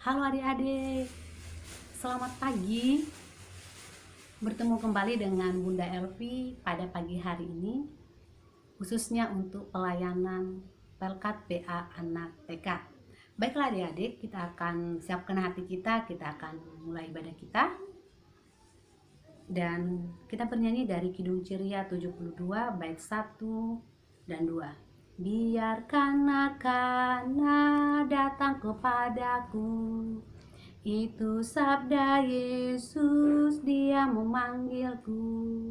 Halo adik-adik, selamat pagi. Bertemu kembali dengan Bunda Elvi pada pagi hari ini, khususnya untuk pelayanan Pelkat PA Anak TK. Baiklah adik-adik, kita akan siapkan hati kita akan mulai ibadah kita. Dan kita bernyanyi dari Kidung Ceria 72 bait 1 dan 2. Biarkan anak-anak datang kepadaku, itu sabda Yesus, dia memanggilku.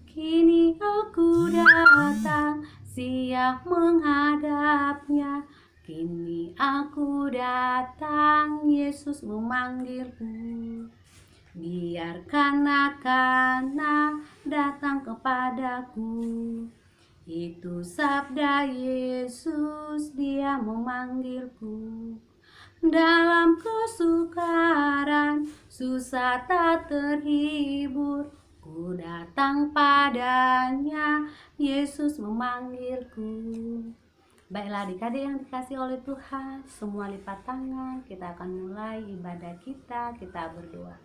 Kini aku datang, siap menghadapnya. Kini aku datang, Yesus memanggilku. Biarkan anak-anak datang kepadaku, itu sabda Yesus, dia memanggilku. Dalam kesukaran, susah tak terhibur, ku datang padanya, Yesus memanggilku. Baiklah adik-adik yang dikasih oleh Tuhan, semua lipat tangan, kita akan mulai ibadah kita berdoa.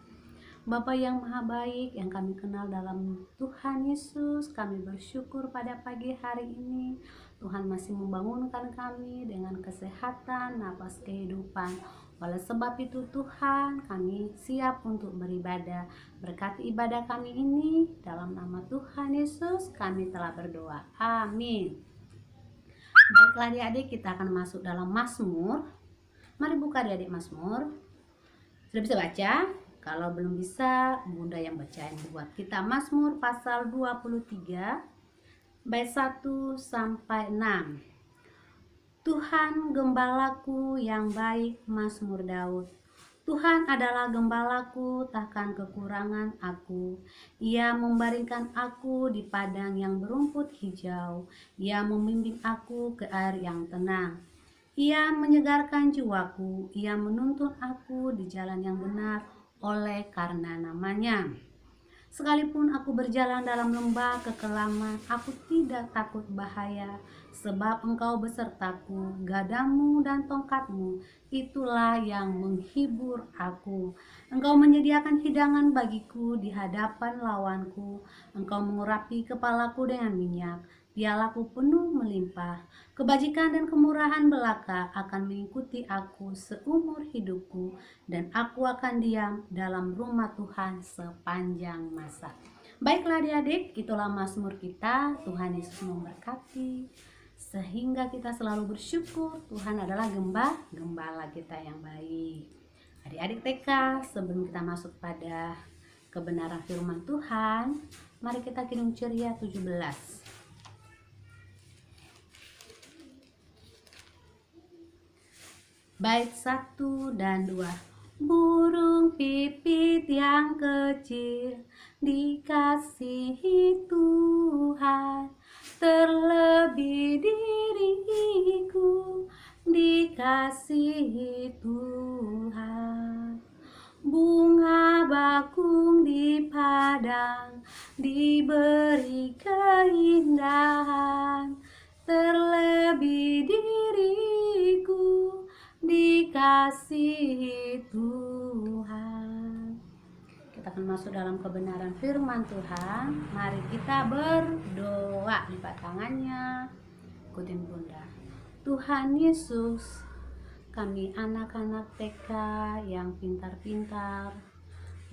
Bapa yang maha baik yang kami kenal dalam Tuhan Yesus, kami bersyukur pada pagi hari ini Tuhan masih membangunkan kami dengan kesehatan, napas kehidupan. Oleh sebab itu Tuhan, kami siap untuk beribadah. Berkati ibadah kami ini, dalam nama Tuhan Yesus kami telah berdoa. Amin. Baiklah adik-adik, kita akan masuk dalam Mazmur. Mari buka adik-adik Mazmur. Sudah bisa baca? Kalau belum bisa, Bunda yang bacain buat kita. Mazmur pasal 23 bait 1 sampai 6. Tuhan gembalaku yang baik, Mazmur Daud. Tuhan adalah gembalaku, takkan kekurangan aku. Ia membaringkan aku di padang yang berumput hijau. Ia membimbing aku ke air yang tenang. Ia menyegarkan jiwaku. Ia menuntun aku di jalan yang benar oleh karena namanya. Sekalipun aku berjalan dalam lembah kekelaman, aku tidak takut bahaya, sebab Engkau besertaku, gadamu dan tongkatmu, itulah yang menghibur aku. Engkau menyediakan hidangan bagiku di hadapan lawanku, Engkau mengurapi kepalaku dengan minyak, pialaku penuh melimpah. Kebajikan dan kemurahan belaka akan mengikuti aku seumur hidupku, dan aku akan diam dalam rumah Tuhan sepanjang masa. Baiklah adik-adik, itulah Mazmur kita. Tuhan Yesus memberkati, sehingga kita selalu bersyukur Tuhan adalah gembala kita yang baik. Adik-adik TK, sebelum kita masuk pada kebenaran firman Tuhan, mari kita Kidung Ceria 17. Bait 1 dan 2. Burung pipit yang kecil dikasihi Tuhan, terlebih diriku dikasihi Tuhan. Bunga bakung di padang diberi keindahan, terlebih diriku dikasihi Tuhan. Kita akan masuk dalam kebenaran firman Tuhan. Mari kita berdoa. Lipat tangannya, ikutin Bunda. Tuhan Yesus, kami anak-anak TK yang pintar-pintar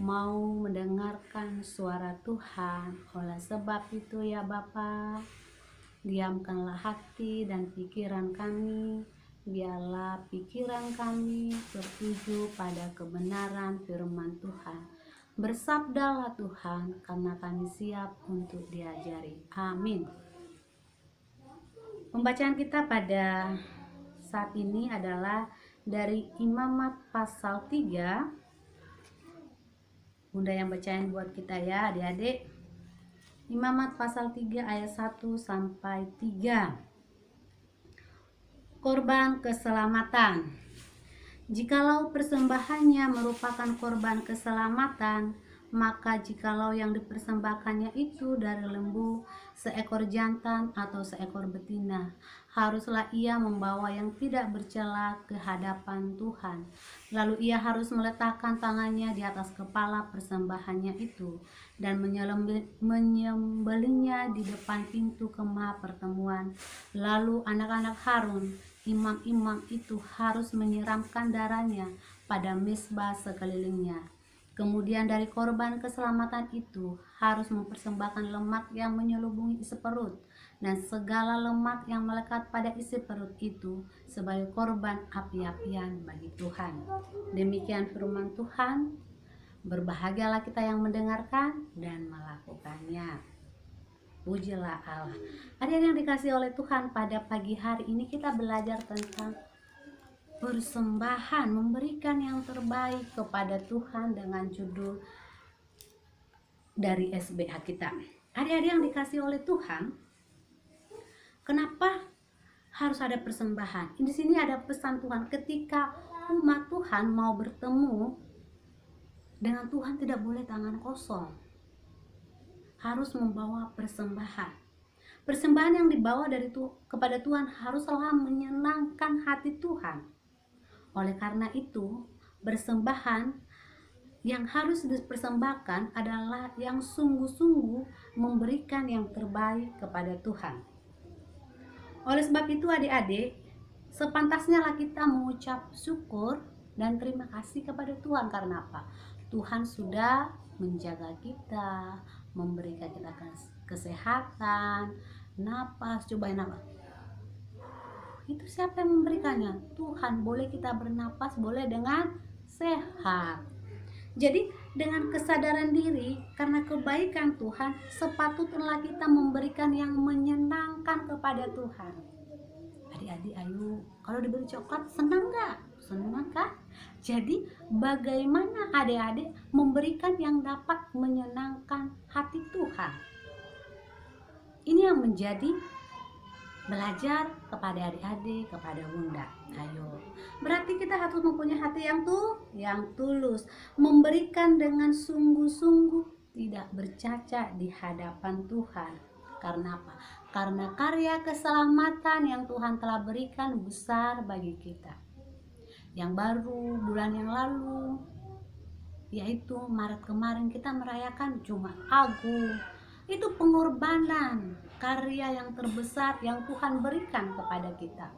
mau mendengarkan suara Tuhan. Oleh sebab itu ya Bapa, diamkanlah hati dan pikiran kami. Biarlah pikiran kami tertuju pada kebenaran firman Tuhan. Bersabdalah Tuhan, karena kami siap untuk diajari. Amin. Pembacaan kita pada saat ini adalah dari Imamat pasal 3. Bunda yang bacain buat kita ya adik-adik. Imamat pasal 3 ayat 1 sampai 3. Korban keselamatan. Jikalau persembahannya merupakan korban keselamatan, maka jikalau yang dipersembahkannya itu dari lembu, seekor jantan atau seekor betina, haruslah ia membawa yang tidak bercela ke hadapan Tuhan. Lalu ia harus meletakkan tangannya di atas kepala persembahannya itu dan menyembelihnya di depan pintu kemah pertemuan. Lalu anak-anak Harun, imam-imam itu harus menyiramkan darahnya pada mezbah sekelilingnya. Kemudian dari korban keselamatan itu harus mempersembahkan lemak yang menyelubungi isi perut dan segala lemak yang melekat pada isi perut itu sebagai korban api-apian bagi Tuhan. Demikian firman Tuhan. Berbahagialah kita yang mendengarkan dan melakukannya. Pujilah Allah. Adik yang dikasih oleh Tuhan, pada pagi hari ini kita belajar tentang persembahan, memberikan yang terbaik kepada Tuhan dengan judul dari SBA kita. Adik-adik yang dikasih oleh Tuhan, kenapa harus ada persembahan? Di sini ada pesan Tuhan, ketika umat Tuhan mau bertemu dengan Tuhan tidak boleh tangan kosong. Harus membawa persembahan. Persembahan yang dibawa kepada Tuhan haruslah menyenangkan hati Tuhan. Oleh karena itu, persembahan yang harus dipersembahkan adalah yang sungguh-sungguh memberikan yang terbaik kepada Tuhan. Oleh sebab itu adik-adik, sepantasnya lah kita mengucap syukur dan terima kasih kepada Tuhan. Karena apa? Tuhan sudah menjaga kita, memberikan kita kesehatan, napas, cobain napas. Itu siapa yang memberikannya? Tuhan. Boleh kita bernapas, boleh dengan sehat. Jadi dengan kesadaran diri, karena kebaikan Tuhan, sepatutnya kita memberikan yang menyenangkan kepada Tuhan. Adik-adik, ayo, kalau diberi coklat senang gak? Senang kan? Jadi bagaimana adik-adik memberikan yang dapat menyenangkan hati Tuhan? Ini yang menjadi belajar kepada adik-adik, kepada bunda. Ayo, berarti kita harus mempunyai hati yang tulus, memberikan dengan sungguh-sungguh, tidak bercacat di hadapan Tuhan. Karena apa? Karena karya keselamatan yang Tuhan telah berikan besar bagi kita. Yang baru bulan yang lalu, yaitu Maret kemarin, kita merayakan Jumat Agung. Itu pengorbanan, karya yang terbesar yang Tuhan berikan kepada kita.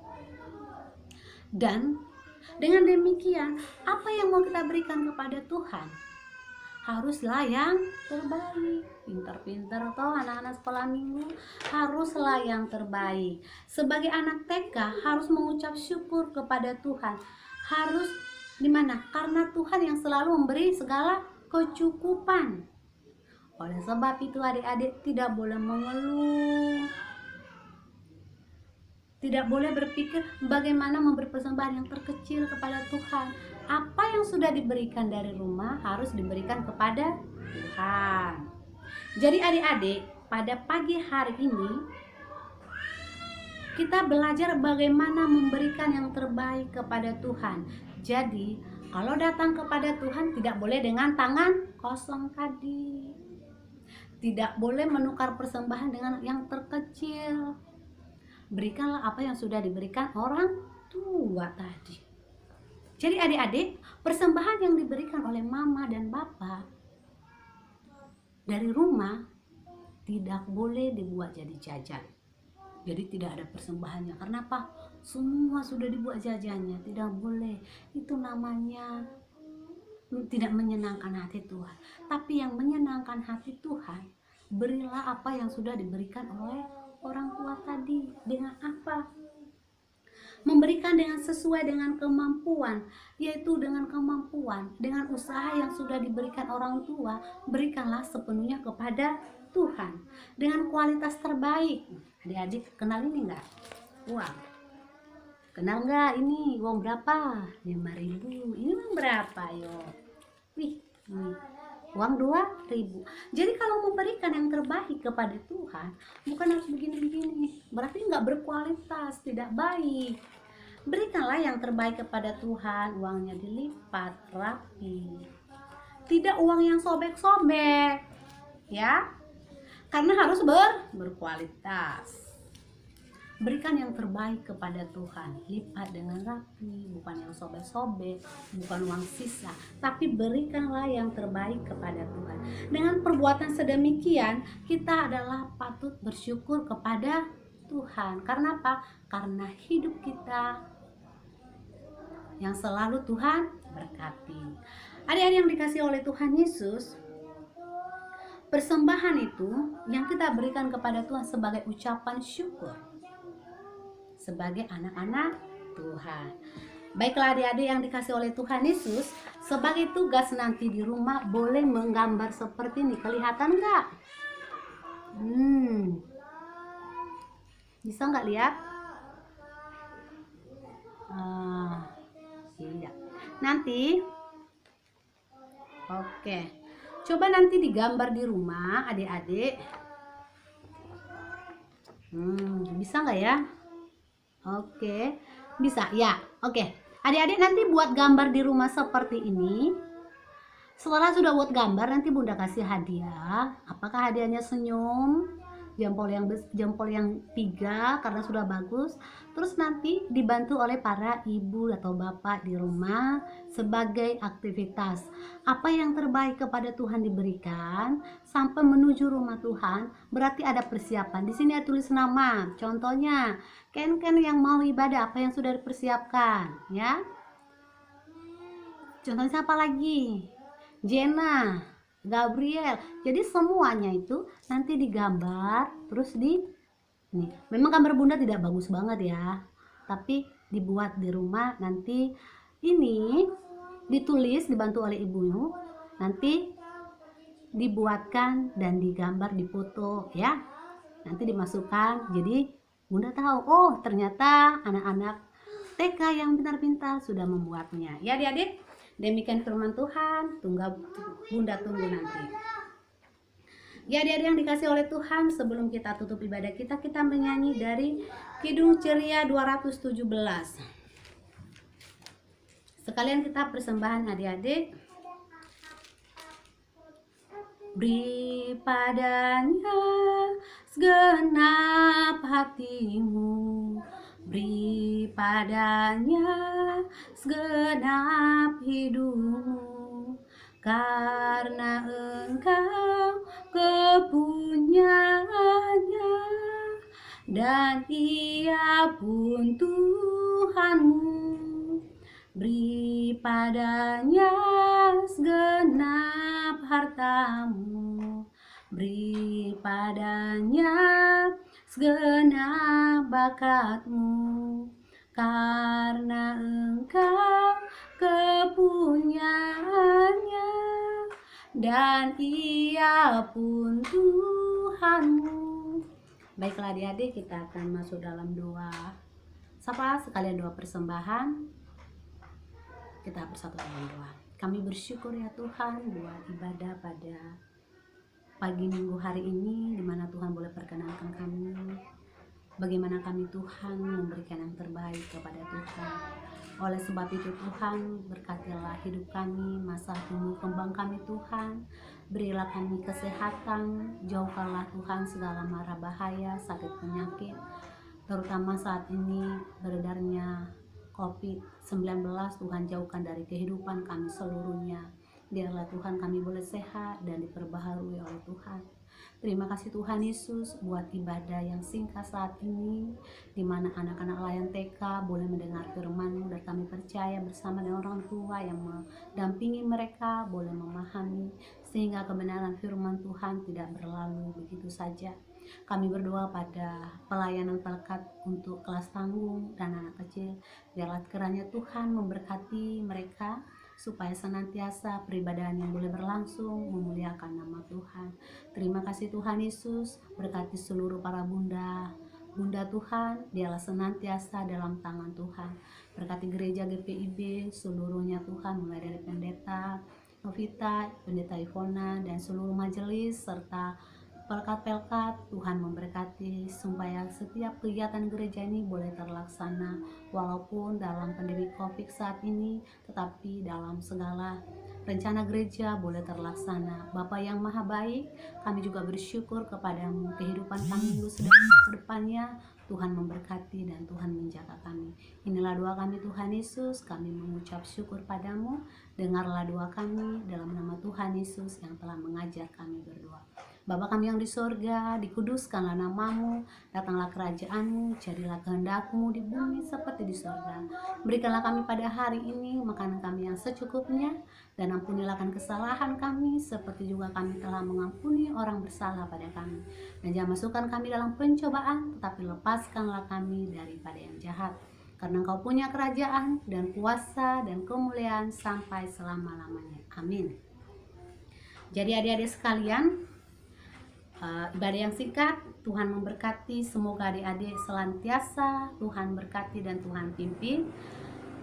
Dan dengan demikian, apa yang mau kita berikan kepada Tuhan? Haruslah yang terbaik. Pintar-pintar toh anak-anak sekolah minggu, haruslah yang terbaik. Sebagai anak TK harus mengucap syukur kepada Tuhan. Harus di mana? Karena Tuhan yang selalu memberi segala kecukupan. Oleh sebab itu adik-adik tidak boleh mengeluh, tidak boleh berpikir bagaimana memberi persembahan yang terkecil kepada Tuhan. Apa yang sudah diberikan dari rumah harus diberikan kepada Tuhan. Jadi adik-adik, pada pagi hari ini kita belajar bagaimana memberikan yang terbaik kepada Tuhan. Jadi kalau datang kepada Tuhan tidak boleh dengan tangan kosong tadi. Tidak boleh menukar persembahan dengan yang terkecil. Berikanlah apa yang sudah diberikan orang tua tadi. Jadi adik-adik, persembahan yang diberikan oleh mama dan bapa dari rumah tidak boleh dibuat jadi jajan. Jadi tidak ada persembahannya. Karena apa? Semua sudah dibuat jajannya. Tidak boleh. Itu namanya tidak menyenangkan hati Tuhan. Tapi yang menyenangkan hati Tuhan, berilah apa yang sudah diberikan oleh orang tua tadi. Dengan apa? Memberikan dengan sesuai dengan kemampuan, yaitu dengan kemampuan, dengan usaha yang sudah diberikan orang tua, berikanlah sepenuhnya kepada Tuhan dengan kualitas terbaik. Adik-adik kenal ini enggak? Uang. Kenal enggak ini uang berapa? 5.000. Ini uang berapa, yo? Wih, uang 2.000. Jadi kalau memberikan yang terbaik kepada Tuhan, bukan harus begini-begini. Berarti enggak berkualitas, tidak baik. Berikanlah yang terbaik kepada Tuhan, uangnya dilipat rapi. Tidak uang yang sobek-sobek, ya. Karena harus berkualitas. Berikan yang terbaik kepada Tuhan, lipat dengan rapi, bukan yang sobek-sobek, bukan uang sisa, tapi berikanlah yang terbaik kepada Tuhan. Dengan perbuatan sedemikian, kita adalah patut bersyukur kepada Tuhan. Karena apa? Karena hidup kita yang selalu Tuhan berkati. Adik-adik yang dikasih oleh Tuhan Yesus, persembahan itu yang kita berikan kepada Tuhan sebagai ucapan syukur, sebagai anak-anak Tuhan. Baiklah adik-adik yang dikasih oleh Tuhan Yesus, sebagai tugas nanti di rumah boleh menggambar seperti ini. Kelihatan nggak? Bisa nggak lihat? Iya. Nanti, oke. Coba nanti digambar di rumah adik-adik. Bisa nggak ya? Oke, bisa ya. Oke, adik-adik nanti buat gambar di rumah seperti ini. Setelah sudah buat gambar, nanti Bunda kasih hadiah. Apakah hadiahnya senyum, jempol yang 3 karena sudah bagus. Terus nanti dibantu oleh para ibu atau bapak di rumah sebagai aktivitas. Apa yang terbaik kepada Tuhan diberikan sampai menuju rumah Tuhan, berarti ada persiapan. Di sini ada tulis nama. Contohnya, Ken yang mau ibadah, apa yang sudah dipersiapkan, ya? Contohnya siapa lagi? Jenna, Gabriel. Jadi semuanya itu nanti digambar, terus nih. Memang gambar Bunda tidak bagus banget ya, tapi dibuat di rumah. Nanti ini ditulis, dibantu oleh ibunya, nanti dibuatkan dan digambar, difoto ya. Nanti dimasukkan, jadi Bunda tahu, oh ternyata anak-anak TK yang pintar-pintar sudah membuatnya. Ya adik-adik, demikian firman Tuhan. Bunda tunggu nanti. Ya adik-adik yang dikasih oleh Tuhan, sebelum kita tutup ibadah kita menyanyi dari Kidung Ceria 217. Sekalian kita persembahan adik-adik. Beri padanya segenap hatimu, beri padanya segenap hidupmu, karena engkau kepunyaannya dan ia pun Tuhanmu. Beri padanya segenap hartamu, beri padanya segenap bakatmu, karena engkau kepunyaannya dan ia pun Tuhanmu. Baiklah adik-adik, kita akan masuk dalam doa. Sapa sekalian doa persembahan. Kita bersatu dalam doa. Kami bersyukur ya Tuhan buat ibadah pada pagi minggu hari ini, di mana Tuhan boleh perkenankan kami. Bagaimana kami Tuhan memberikan yang terbaik kepada Tuhan. Oleh sebab itu Tuhan, berkatilah hidup kami, masa tumbuh kembang kami Tuhan. Berilah kami kesehatan, jauhkanlah Tuhan segala mara bahaya, sakit penyakit, terutama saat ini beredarnya COVID-19. Tuhan jauhkan dari kehidupan kami seluruhnya. Biarlah Tuhan kami boleh sehat dan diperbaharui oleh Tuhan. Terima kasih Tuhan Yesus buat ibadah yang singkat saat ini, di mana anak-anak layan TK boleh mendengar firman-Mu, dan kami percaya bersama dengan orang tua yang mendampingi mereka boleh memahami, sehingga kebenaran firman Tuhan tidak berlalu begitu saja. Kami berdoa pada pelayanan pelekat untuk kelas tanggung dan anak kecil. Biarlah kiranya Tuhan memberkati mereka, supaya senantiasa peribadahan yang boleh berlangsung memuliakan nama Tuhan. Terima kasih Tuhan Yesus, berkati seluruh para bunda Tuhan, dialah senantiasa dalam tangan Tuhan. Berkati gereja GPIB seluruhnya Tuhan, mulai dari pendeta Novita, pendeta Ivona, dan seluruh majelis serta pelkat-pelkat. Tuhan memberkati supaya setiap kegiatan gereja ini boleh terlaksana walaupun dalam pandemi COVID saat ini, tetapi dalam segala rencana gereja boleh terlaksana. Bapa yang maha baik, kami juga bersyukur kepadamu kehidupan kami minggu sedang ke depannya Tuhan memberkati dan Tuhan menjaga kami. Inilah doa kami Tuhan Yesus, kami mengucap syukur padamu. Dengarlah doa kami dalam nama Tuhan Yesus yang telah mengajar kami berdoa. Bapa kami yang di sorga, dikuduskanlah namamu, datanglah kerajaanmu, jadilah kehendakmu di bumi seperti di sorga. Berikanlah kami pada hari ini makanan kami yang secukupnya, dan ampunilah kesalahan kami, seperti juga kami telah mengampuni orang bersalah pada kami. Dan jangan masukkan kami dalam pencobaan, tetapi lepaskanlah kami daripada yang jahat. Karena Engkau punya kerajaan dan kuasa dan kemuliaan sampai selama-lamanya. Amin. Jadi adik-adik sekalian, ibadah yang singkat, Tuhan memberkati, semoga adik-adik senantiasa Tuhan berkati dan Tuhan pimpin.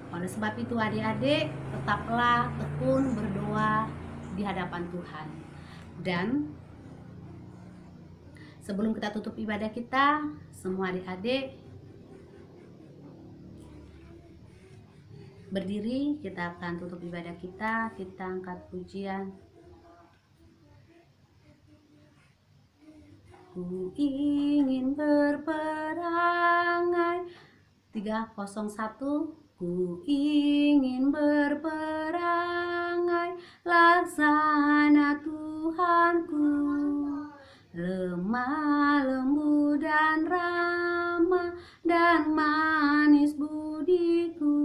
Oleh sebab itu adik-adik tetaplah tekun berdoa di hadapan Tuhan. Dan sebelum kita tutup ibadah kita, semua adik-adik berdiri, kita akan tutup ibadah kita angkat pujian. Ku ingin berperangai 301. Ku ingin berperangai laksana Tuhanku, lemah lembut dan ramah dan manis budiku,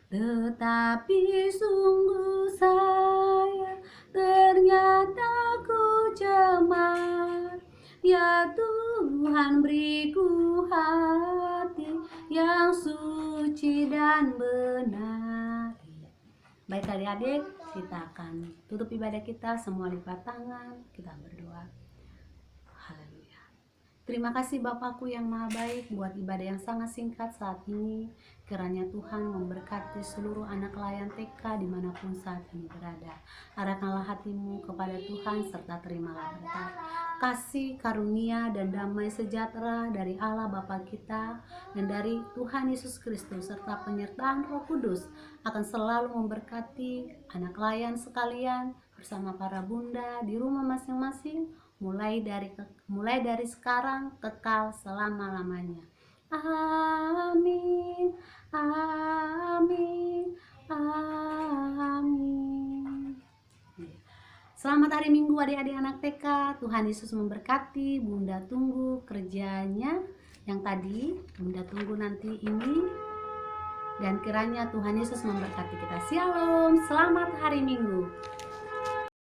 tetapi sungguh saya ternyata ku cemar. Ya Tuhan, beriku hati yang suci dan benar. Baik adik-adik, kita akan tutup ibadah kita, semua lipat tangan, kita berdoa. Haleluya. Terima kasih Bapakku yang maha baik buat ibadah yang sangat singkat saat ini. Kiranya Tuhan memberkati seluruh anak layan TK dimanapun saat ini berada. Arahkanlah hatimu kepada Tuhan serta terimalah berkat, kasih, karunia, dan damai sejahtera dari Allah Bapa kita dan dari Tuhan Yesus Kristus serta penyertaan Roh Kudus akan selalu memberkati anak layan sekalian bersama para bunda di rumah masing-masing, mulai dari sekarang kekal selama-lamanya. Amin, amin, amin. Selamat hari Minggu adik-adik anak TK. Tuhan Yesus memberkati. Bunda tunggu kerjanya yang tadi Bunda tunggu nanti ini, dan kiranya Tuhan Yesus memberkati kita. Shalom, selamat hari Minggu.